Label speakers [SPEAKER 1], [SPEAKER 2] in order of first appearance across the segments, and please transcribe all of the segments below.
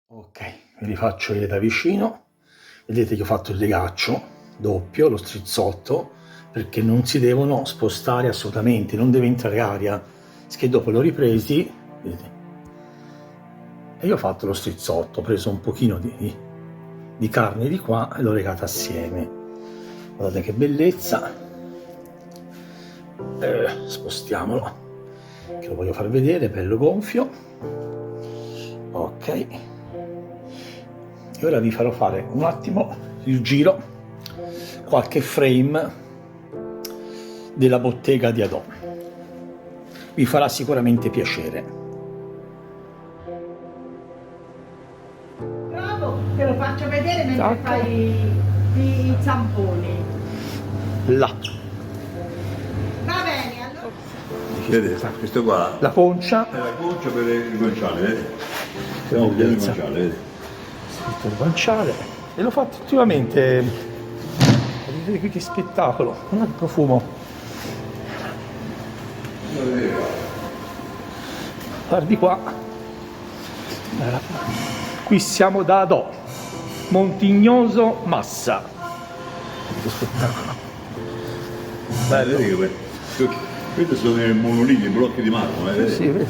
[SPEAKER 1] Ok, vi rifaccio vedere da vicino. Vedete che ho fatto il legaccio doppio, lo strizzotto, perché non si devono spostare assolutamente, non deve entrare aria, che dopo l'ho ripresi, vedete, e io ho fatto lo strizzotto, ho preso un pochino di carne di qua e l'ho legata assieme. Guardate che bellezza. Spostiamolo, che lo voglio far vedere, bello gonfio. Ok, e ora vi farò fare un attimo il giro, qualche frame della bottega di Adò. Vi farà sicuramente piacere.
[SPEAKER 2] Bravo, te lo faccio vedere mentre
[SPEAKER 1] Tac.
[SPEAKER 2] fai i zamponi.
[SPEAKER 1] Là,
[SPEAKER 2] Va bene, allora.
[SPEAKER 3] Vedete, questo qua
[SPEAKER 1] la concia,
[SPEAKER 3] è la concia per il guanciale, vedete?
[SPEAKER 1] che
[SPEAKER 3] Stiamo vedendo il
[SPEAKER 1] bellezza,
[SPEAKER 3] guanciale, vedete?
[SPEAKER 1] scritto il guanciale, e l'ho fatto ultimamente. Vedete qui che spettacolo, guardate il profumo. Guardi qua, qui siamo da Adò, Montignoso Massa. Che spettacolo, bello.
[SPEAKER 3] Vedete che questi sono i monoliti, i blocchi di marmo, vedete?
[SPEAKER 1] Sì, vedi.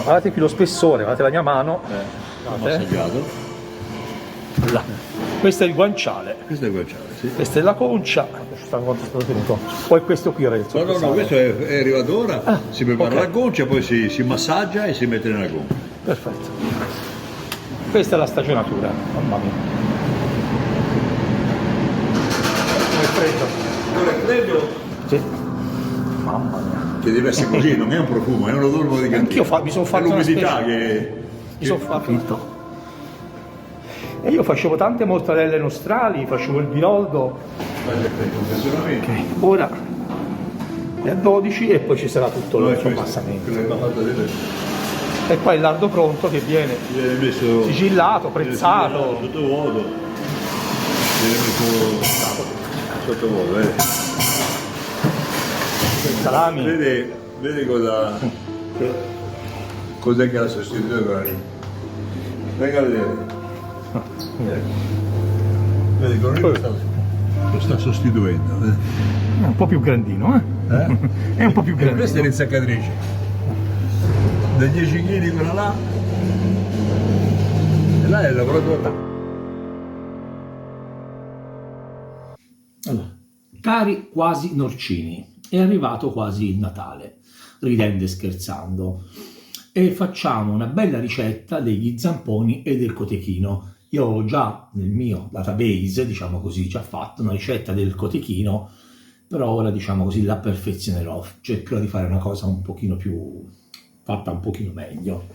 [SPEAKER 1] Guardate qui lo spessore, guardate la mia mano. Guardate.
[SPEAKER 3] Massaggiato.
[SPEAKER 1] Là. Questo è il guanciale,
[SPEAKER 3] Questo è il guanciale, sì.
[SPEAKER 1] questa è la concia. Poi questo qui era il
[SPEAKER 3] No, questo è arrivato ora, si prepara
[SPEAKER 1] ok.
[SPEAKER 3] la concia, poi si massaggia e si mette nella gomma.
[SPEAKER 1] Perfetto. Questa è la stagionatura, mamma mia. È freddo.
[SPEAKER 3] Ora è freddo,
[SPEAKER 1] Sì. Mamma mia.
[SPEAKER 3] che deve essere così, non è un profumo, è un odore di cantina.
[SPEAKER 1] Anch'io mi sono
[SPEAKER 3] È
[SPEAKER 1] fatto una
[SPEAKER 3] l'umidità
[SPEAKER 1] specie- Mi sono fatto
[SPEAKER 3] finto.
[SPEAKER 1] tutto. E io facevo tante mortadelle nostrali, facevo il biroldo. Ok, ora è a 12 e poi ci sarà tutto lo abbassamento. E poi il lardo pronto che viene
[SPEAKER 3] Viene messo
[SPEAKER 1] sigillato, prezzato.
[SPEAKER 3] sotto vuoto, viene messo sotto vuoto, vedete?
[SPEAKER 1] Salami.
[SPEAKER 3] Vedi cos'è che ha sostituito quella lì? Venga a vedere. Vedi, quello lì lo sta sostituendo.
[SPEAKER 1] È un po' più grandino, eh? È un po' più
[SPEAKER 3] E
[SPEAKER 1] grandino.
[SPEAKER 3] questa è l'insaccatrice. Da 10 kg quella là. E là è il lavoratore.
[SPEAKER 1] Allora, cari quasi norcini, è arrivato quasi il Natale, ridendo e scherzando, e facciamo una bella ricetta degli zamponi e del cotechino. Io ho già nel mio database, diciamo così, già fatto una ricetta del cotechino, però ora, diciamo così, la perfezionerò, cercherò di fare una cosa un pochino più fatta un pochino meglio.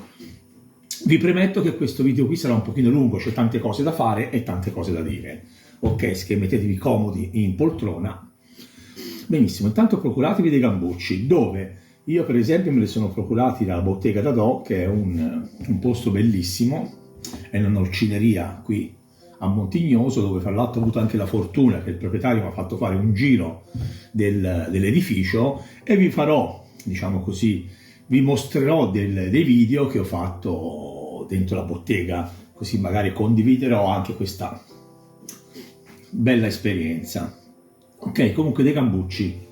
[SPEAKER 1] Vi premetto che questo video qui sarà un pochino lungo, c'è tante cose da fare e tante cose da dire. Ok, che mettetevi comodi in poltrona. Benissimo, intanto procuratevi dei gambucci, dove io per esempio me li sono procurati dalla Bottega d'Adò, che è un posto bellissimo, è una norcineria qui a Montignoso, dove fra l'altro ho avuto anche la fortuna che il proprietario mi ha fatto fare un giro dell'edificio, e vi farò, diciamo così, vi mostrerò dei video che ho fatto dentro la bottega, così magari condividerò anche questa bella esperienza. Ok, comunque dei gambucci.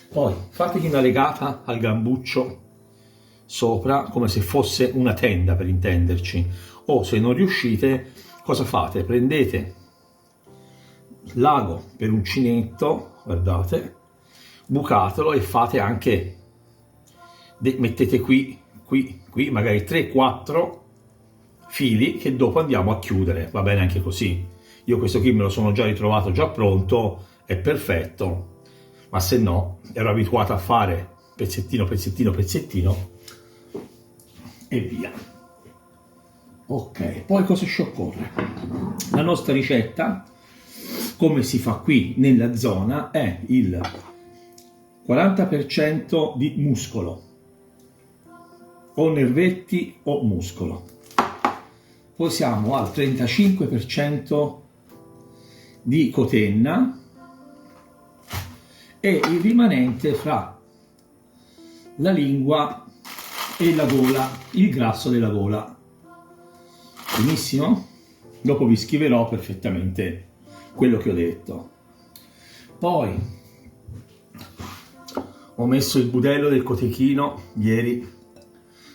[SPEAKER 1] Poi fategli una legata al gambuccio sopra, come se fosse una tenda, per intenderci. O se non riuscite, cosa fate? Prendete l'ago per uncinetto, guardate, bucatelo e fate anche, mettete qui magari 3-4 fili che dopo andiamo a chiudere, va bene anche così. Io questo qui me lo sono già ritrovato già pronto, è perfetto, ma se no ero abituato a fare pezzettino e via. Ok, poi cosa ci occorre? La nostra ricetta, come si fa qui nella zona, è il 40% di muscolo, o nervetti o muscolo. Poi siamo al 35% di cotenna e il rimanente fra la lingua e la gola, il grasso della gola. Benissimo? Dopo vi scriverò perfettamente quello che ho detto. Poi ho messo il budello del cotechino ieri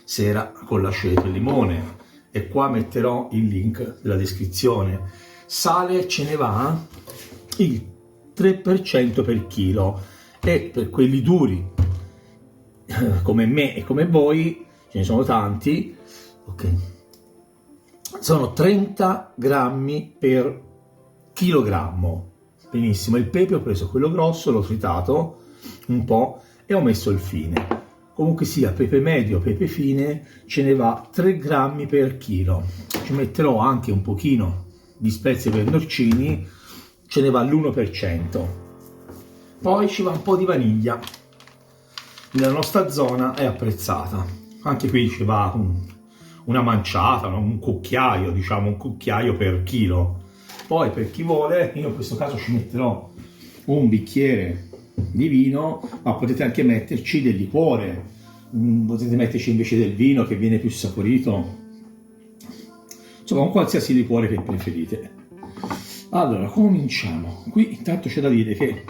[SPEAKER 1] sera con l'aceto e il limone e qua metterò il link della descrizione. Sale ce ne va il 3% per chilo e per quelli duri come me e come voi, ce ne sono tanti, ok, sono 30 grammi per chilogrammo. Benissimo, il pepe ho preso quello grosso, l'ho tritato un po' e ho messo il fine. Comunque sia, pepe medio, pepe fine, ce ne va 3 grammi per chilo. Ci metterò anche un pochino di spezie per norcini, ce ne va l'1%. Poi ci va un po' di vaniglia. Nella nostra zona è apprezzata. Anche qui ci va una manciata, un cucchiaio, diciamo un cucchiaio per chilo. Poi per chi vuole, io in questo caso ci metterò un bicchiere di vino, ma potete anche metterci del liquore, potete metterci invece del vino che viene più saporito, insomma un qualsiasi liquore che preferite. Allora cominciamo. Qui intanto c'è da dire che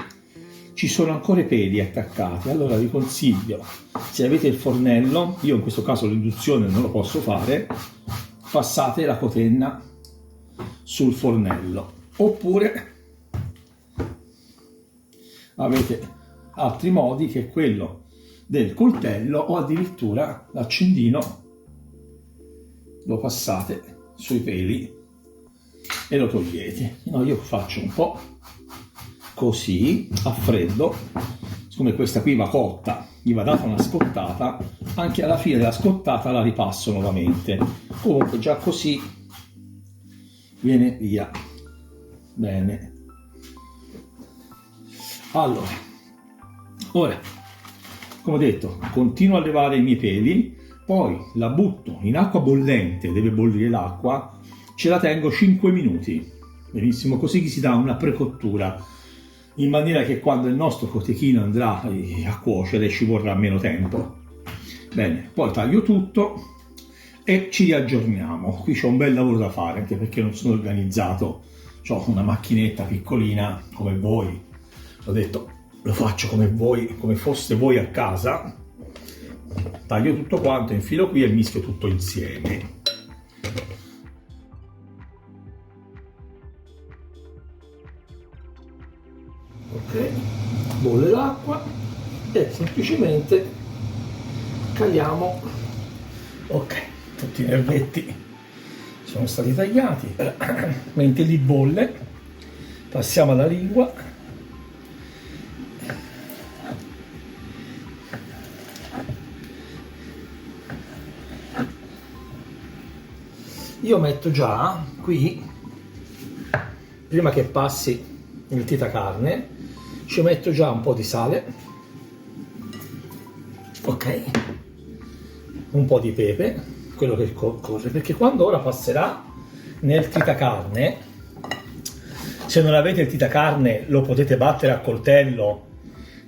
[SPEAKER 1] ci sono ancora i peli attaccati, allora vi consiglio, se avete il fornello, io in questo caso l'induzione non lo posso fare, passate la cotenna sul fornello, oppure avete altri modi che quello del coltello o addirittura l'accendino lo passate sui peli e lo togliete. No, io faccio un po' così a freddo, siccome questa qui va cotta, gli va data una scottata, anche alla fine della scottata la ripasso nuovamente. Comunque già così viene via bene. Allora, ora, come ho detto, continuo a levare i miei peli, poi la butto in acqua bollente, deve bollire l'acqua, ce la tengo 5 minuti, benissimo, così che si dà una precottura, in maniera che quando il nostro cotechino andrà a cuocere ci vorrà meno tempo. Bene, poi taglio tutto e ci riaggiorniamo. Qui c'è un bel lavoro da fare, anche perché non sono organizzato, ho una macchinetta piccolina come voi. Ho detto, lo faccio come voi, come foste voi a casa, taglio tutto quanto, infilo qui e mischio tutto insieme. Ok, bolle l'acqua e semplicemente caliamo. Ok, tutti i nervetti sono stati tagliati. Mentre li bolle, passiamo alla lingua. Io metto già qui, prima che passi il tritacarne, ci metto già un po' di sale, ok, un po' di pepe, quello che corre, perché quando ora passerà nel tritacarne, se non avete il tritacarne lo potete battere a coltello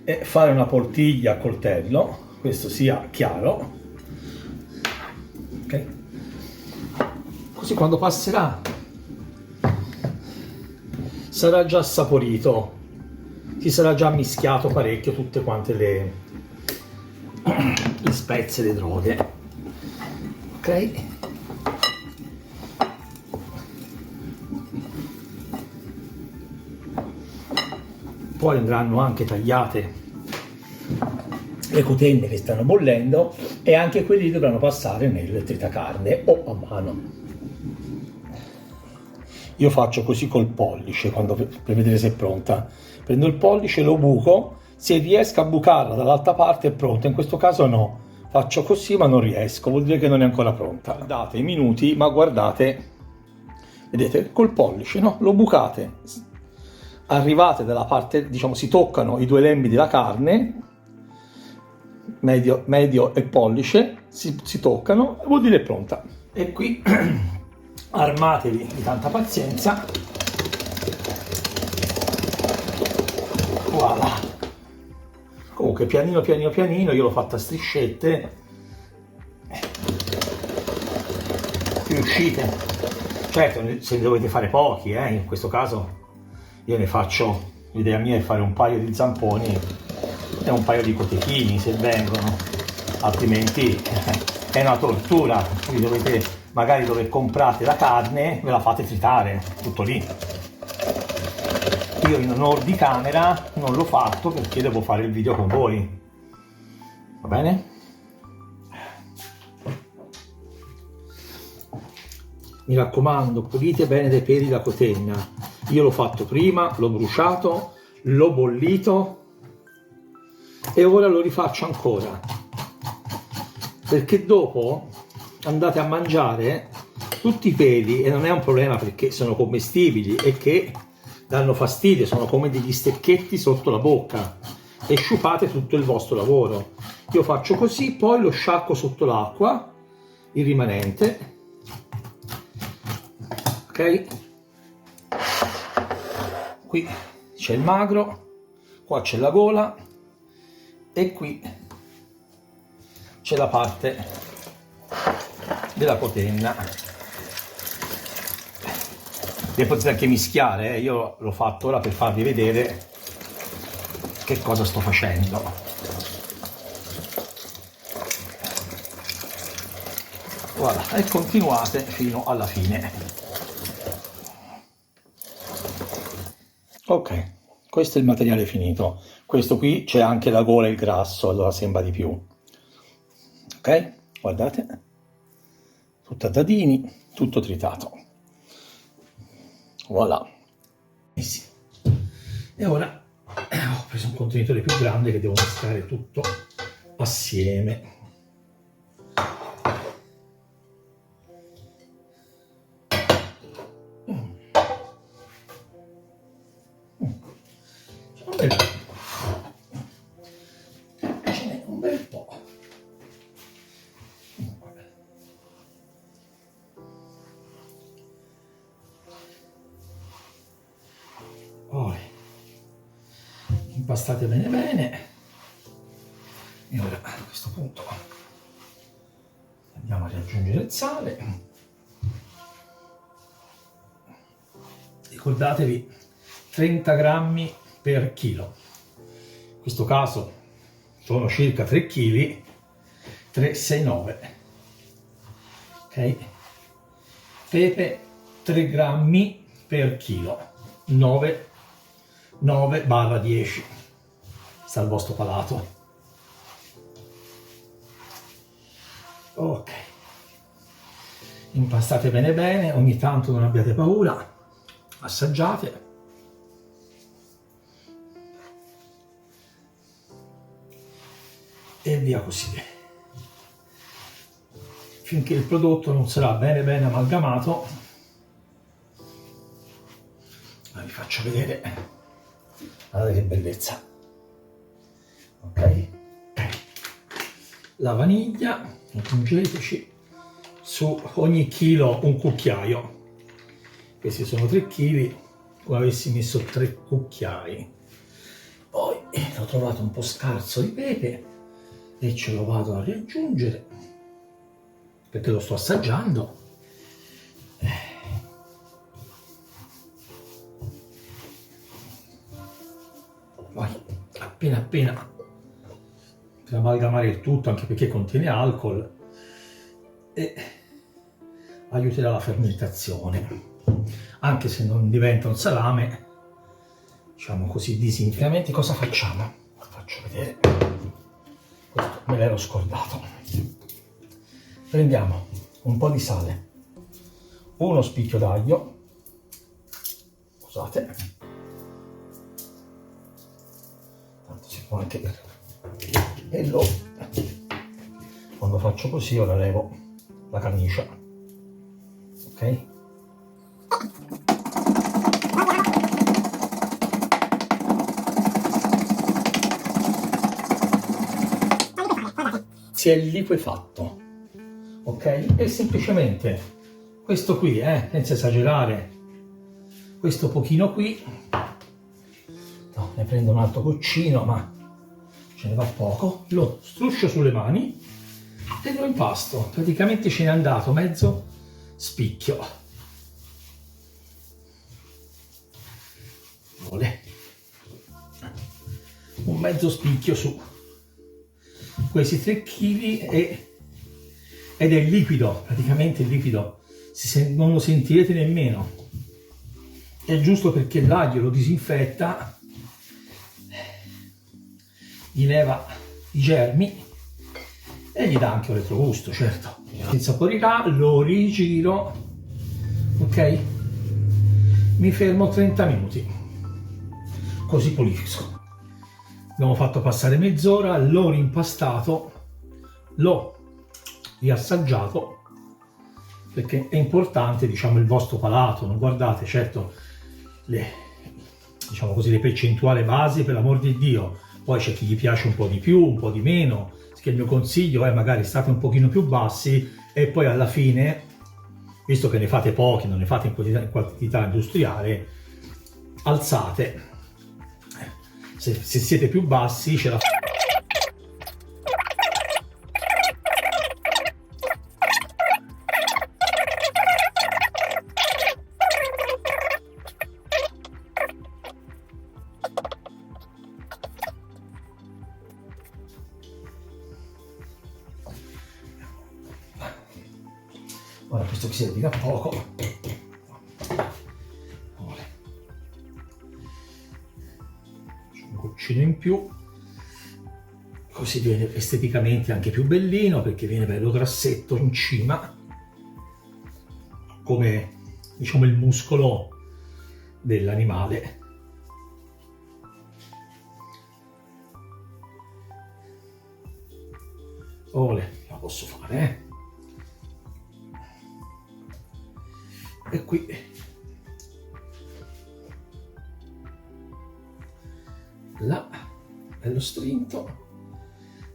[SPEAKER 1] e fare una poltiglia a coltello, questo sia chiaro, ok? Così quando passerà sarà già saporito, si sarà già mischiato parecchio tutte quante le spezie, le droghe, ok? Poi andranno anche tagliate le cotenne che stanno bollendo e anche quelli dovranno passare nel tritacarne o a mano. Io faccio così col pollice quando per vedere se è pronta. Prendo il pollice, lo buco, se riesco a bucarla dall'altra parte è pronta, in questo caso no. Faccio così ma non riesco, vuol dire che non è ancora pronta. Guardate i minuti, ma guardate, vedete, col pollice, no? Lo bucate, arrivate dalla parte, diciamo, si toccano i due lembi della carne, medio e pollice, si toccano, vuol dire è pronta. E qui armatevi di tanta pazienza. Voilà. Comunque pianino pianino pianino, io l'ho fatta a striscette riuscite. Certo, se ne dovete fare pochi, in questo caso io ne faccio, l'idea mia è fare un paio di zamponi e un paio di cotechini se vengono, altrimenti è una tortura. Quindi dovete, magari dove comprate la carne, ve la fate tritare, tutto lì. Io in onor di camera non l'ho fatto perché devo fare il video con voi, va bene? Mi raccomando, pulite bene dei peli la cotenna. Io l'ho fatto prima, l'ho bruciato, l'ho bollito e ora lo rifaccio ancora, perché dopo andate a mangiare tutti i peli e non è un problema perché sono commestibili e che danno fastidio, sono come degli stecchetti sotto la bocca e sciupate tutto il vostro lavoro. Io faccio così, poi lo sciacquo sotto l'acqua, il rimanente. Ok, qui c'è il magro, qua c'è la gola e qui c'è la parte della cotenna. Le potete anche mischiare, io l'ho fatto ora per farvi vedere che cosa sto facendo. Voilà, e continuate fino alla fine. Ok, questo è il materiale finito. Questo qui c'è anche la gola e il grasso, allora sembra di più. Ok, guardate, tutto a dadini, tutto tritato. Voilà. E ora ho preso un contenitore più grande che devo mescolare tutto assieme. Ce n'è un bel po'. Poi impastate bene bene e ora a questo punto andiamo a riaggiungere il sale. Ricordatevi 30 grammi per chilo, in questo caso sono circa 3 kg, 369. Ok, pepe 3 grammi per chilo, 9/10, sta al vostro palato. Ok, impastate bene bene, ogni tanto non abbiate paura, assaggiate. E via così, finché il prodotto non sarà bene amalgamato. Vi faccio vedere, guardate che bellezza. Ok, la vaniglia, aggiungeteci su ogni chilo un cucchiaio. Questi sono 3 kg, come avessi messo 3 cucchiai. Poi ho trovato un po' scarso di pepe e ce lo vado a riaggiungere perché lo sto assaggiando. Poi appena per amalgamare il tutto, anche perché contiene alcol e aiuterà la fermentazione, anche se non diventa un salame, diciamo così, disintegramente. Cosa facciamo? Faccio vedere, questo me l'ero scordato. Prendiamo un po' di sale, uno spicchio d'aglio, scusate, tanto si può anche, e quando faccio così ora levo la camicia, ok? Si è liquefatto, ok? E semplicemente questo qui, senza esagerare, questo pochino qui, no, ne prendo un altro goccino, ma ce ne va poco, lo struscio sulle mani e lo impasto. Praticamente ce n'è andato spicchio. Un mezzo spicchio su questi 3 kg ed è liquido, praticamente il liquido, non lo sentirete nemmeno, è giusto perché l'aglio lo disinfetta, gli leva i germi e gli dà anche un retrogusto, certo. Si insaporirà, lo rigiro, ok? Mi fermo 30 minuti, così pulisco. Abbiamo fatto passare mezz'ora, l'ho rimpastato, l'ho riassaggiato, perché è importante, diciamo, il vostro palato. Non guardate, certo, diciamo così, le percentuali basi, per l'amor di Dio. Poi c'è chi gli piace un po' di più, un po' di meno, che il mio consiglio è magari state un pochino più bassi e poi alla fine, visto che ne fate pochi, non ne fate in quantità industriale, alzate. Se siete più bassi ce la fate. Ora questo qui servirà poco. In più, così viene esteticamente anche più bellino, perché viene bello grassetto in cima, come diciamo il muscolo dell'animale. Ole, la posso fare, E qui là è lo strinto,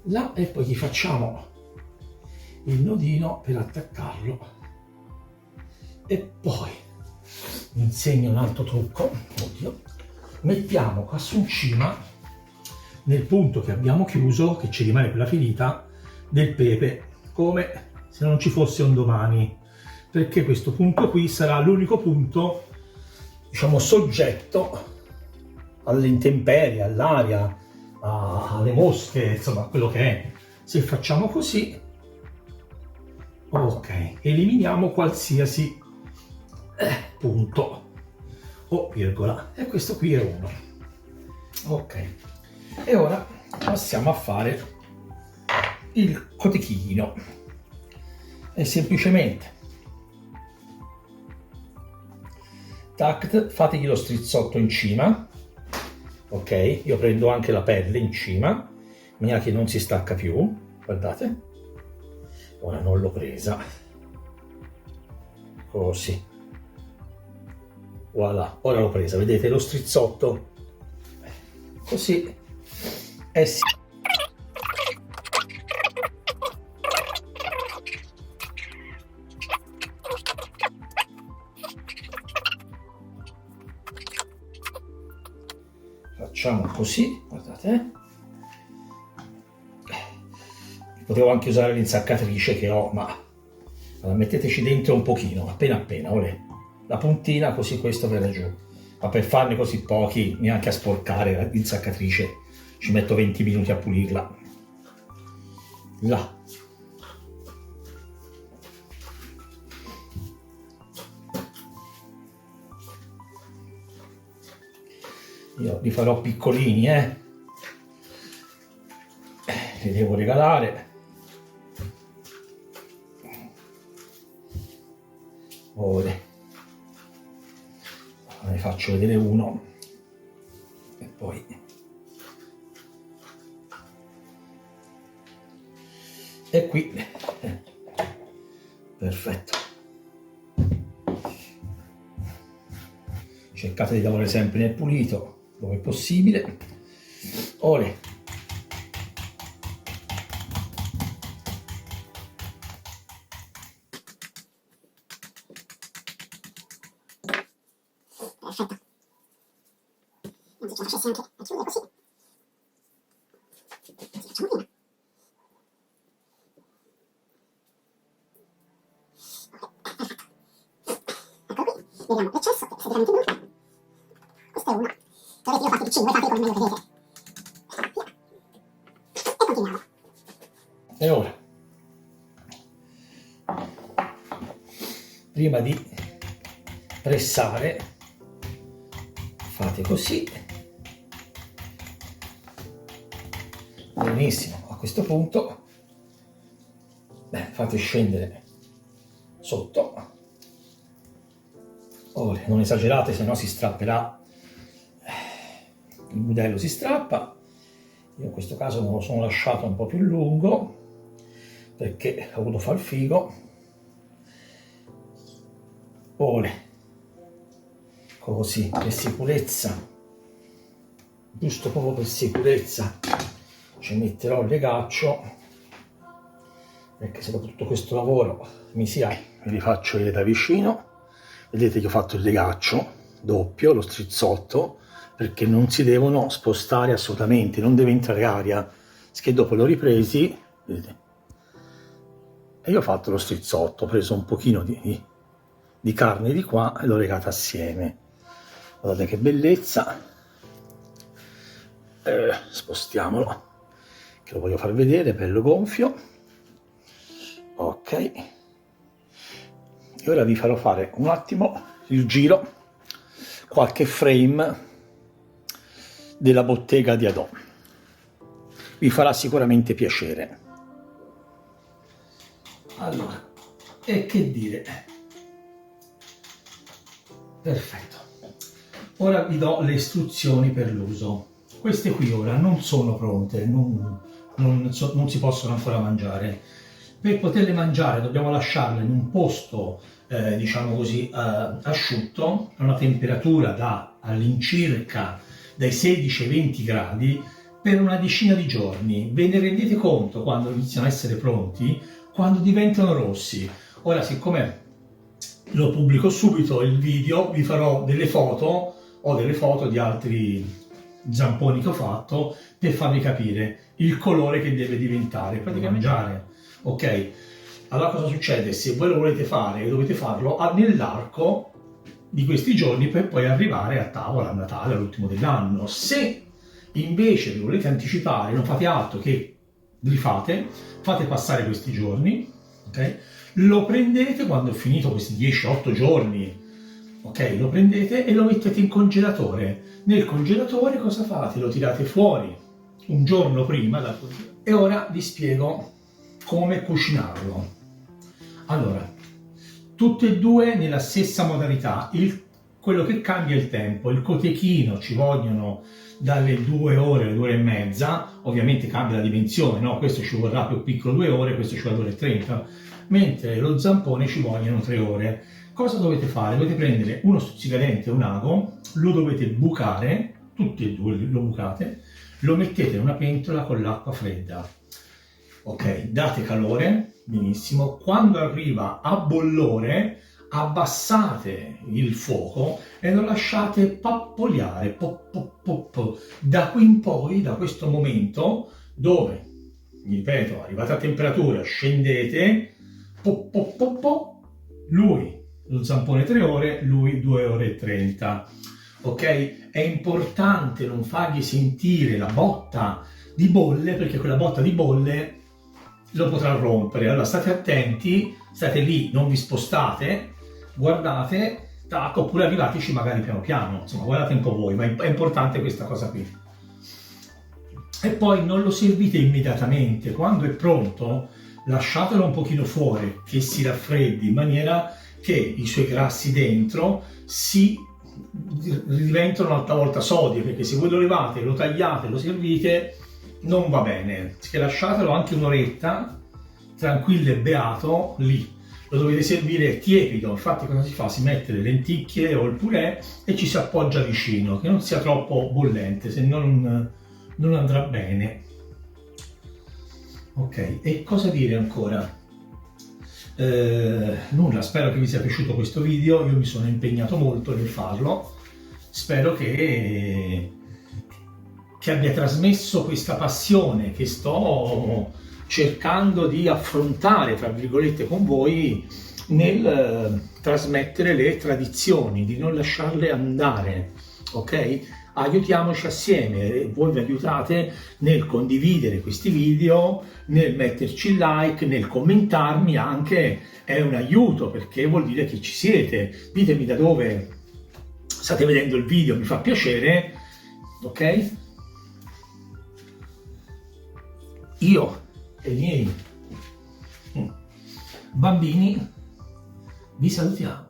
[SPEAKER 1] là, e poi gli facciamo il nodino per attaccarlo. E poi vi insegno un altro trucco. Oddio. Mettiamo qua su in cima, nel punto che abbiamo chiuso, che ci rimane quella ferita, del pepe, come se non ci fosse un domani, perché questo punto qui sarà l'unico punto, diciamo, soggetto alle intemperie, all'aria, alle mosche, insomma quello che è. Se facciamo così, ok, eliminiamo qualsiasi punto o virgola, e questo qui è uno. Ok, e ora passiamo a fare il cotechino. E semplicemente fategli lo strizzotto in cima. Ok, io prendo anche la pelle in cima, in maniera che non si stacca più, guardate. Ora non l'ho presa, così, voilà, ora l'ho presa, vedete lo strizzotto, così, sì. Facciamo così, guardate. Potevo anche usare l'insaccatrice che ho, ma allora, metteteci dentro un pochino, appena appena, olè. La puntina, così questo verrà giù. Ma per farne così pochi, neanche a sporcare l'insaccatrice, ci metto 20 minuti a pulirla. Là. Io li farò piccolini, li devo regalare. Ora ne faccio vedere uno e poi e qui perfetto. Cercate di lavorare sempre nel pulito dove è possibile. Ora
[SPEAKER 4] vediamo l'eccesso, che è praticamente bruciato. Questa è una. Dovete io fate piccini, voi fate come meglio vedete. Via. E continuiamo.
[SPEAKER 1] E ora, prima di pressare, fate così. Benissimo, a questo punto fate scendere sotto. Ora, non esagerate, se no si strapperà, il budello si strappa. Io in questo caso me lo sono lasciato un po' più lungo perché ho voluto far figo. Ora, così, per sicurezza, giusto proprio per sicurezza, ci metterò il legaccio, perché se dopo tutto questo lavoro mi si ha, vi rifaccio vedere da vicino. Vedete che ho fatto il legaccio doppio, lo strizzotto, perché non si devono spostare assolutamente, non deve entrare aria, che dopo l'ho ripresi, vedete, e io ho fatto lo strizzotto, ho preso un pochino di carne di qua e l'ho legata assieme. Guardate che bellezza. Spostiamolo, che lo voglio far vedere, bello gonfio. Ok, e ora vi farò fare un attimo il giro, qualche frame della bottega di Adò, vi farà sicuramente piacere. Allora, e che dire, perfetto. Ora vi do le istruzioni per l'uso. Queste qui ora non sono pronte, non si possono ancora mangiare. Per poterle mangiare dobbiamo lasciarle in un posto, diciamo così, asciutto, a una temperatura all'incirca dai 16 ai 20 gradi, per una decina di giorni. Ve ne rendete conto quando iniziano a essere pronti? Quando diventano rossi. Ora, siccome lo pubblico subito il video, vi farò delle foto, o delle foto di altri zamponi che ho fatto, per farvi capire il colore che deve diventare praticamente mangiare. Ok, allora cosa succede? Se voi lo volete fare, dovete farlo nell'arco di questi giorni per poi arrivare a tavola a Natale, all'ultimo dell'anno. Se invece vi volete anticipare, non fate altro che fate passare questi giorni, ok? Lo prendete quando è finito questi 10-8 giorni, ok? Lo prendete e lo mettete in congelatore. Nel congelatore cosa fate? Lo tirate fuori un giorno prima dal congelatore. E ora vi spiego come cucinarlo. Allora, tutte e due nella stessa modalità. Quello che cambia è il tempo. Il cotechino ci vogliono dalle 2 ore alle 2 ore e mezza, ovviamente cambia la dimensione, no? Questo ci vorrà più piccolo 2 ore, questo ci vorrà 2 ore e 30, mentre lo zampone ci vogliono 3 ore. Cosa dovete fare? Dovete prendere uno stuzzicadente e un ago, lo dovete bucare, tutti e due lo bucate, lo mettete in una pentola con l'acqua fredda. Ok, date calore, benissimo. Quando arriva a bollore, abbassate il fuoco e lo lasciate pappogliare. Da qui in poi, da questo momento, dove, ripeto, arrivate a temperatura, scendete, lui, lo zampone 3 ore, lui 2 ore e 30. Ok? È importante non fargli sentire la botta di bolle, perché quella botta di bolle lo potrà rompere. Allora state attenti, state lì, non vi spostate, guardate, tac, oppure arrivateci magari piano piano, insomma guardate un po' voi, ma è importante questa cosa qui. E poi non lo servite immediatamente, quando è pronto lasciatelo un pochino fuori, che si raffreddi, in maniera che i suoi grassi dentro si diventano un'altra volta sodio, perché se voi lo levate, lo tagliate, lo servite, non va bene. Che lasciatelo anche un'oretta, tranquillo e beato, lì. Lo dovete servire tiepido, infatti cosa si fa? Si mette le lenticchie o il purè e ci si appoggia vicino, che non sia troppo bollente, se no non andrà bene. Ok, e cosa dire ancora? Nulla, spero che vi sia piaciuto questo video, io mi sono impegnato molto nel farlo, spero che abbia trasmesso questa passione che sto cercando di affrontare, tra virgolette, con voi, nel trasmettere le tradizioni, di non lasciarle andare, ok? Aiutiamoci assieme, voi vi aiutate nel condividere questi video, nel metterci il like, nel commentarmi anche, è un aiuto perché vuol dire che ci siete, ditemi da dove state vedendo il video, mi fa piacere, ok? Io e i miei bambini vi salutiamo.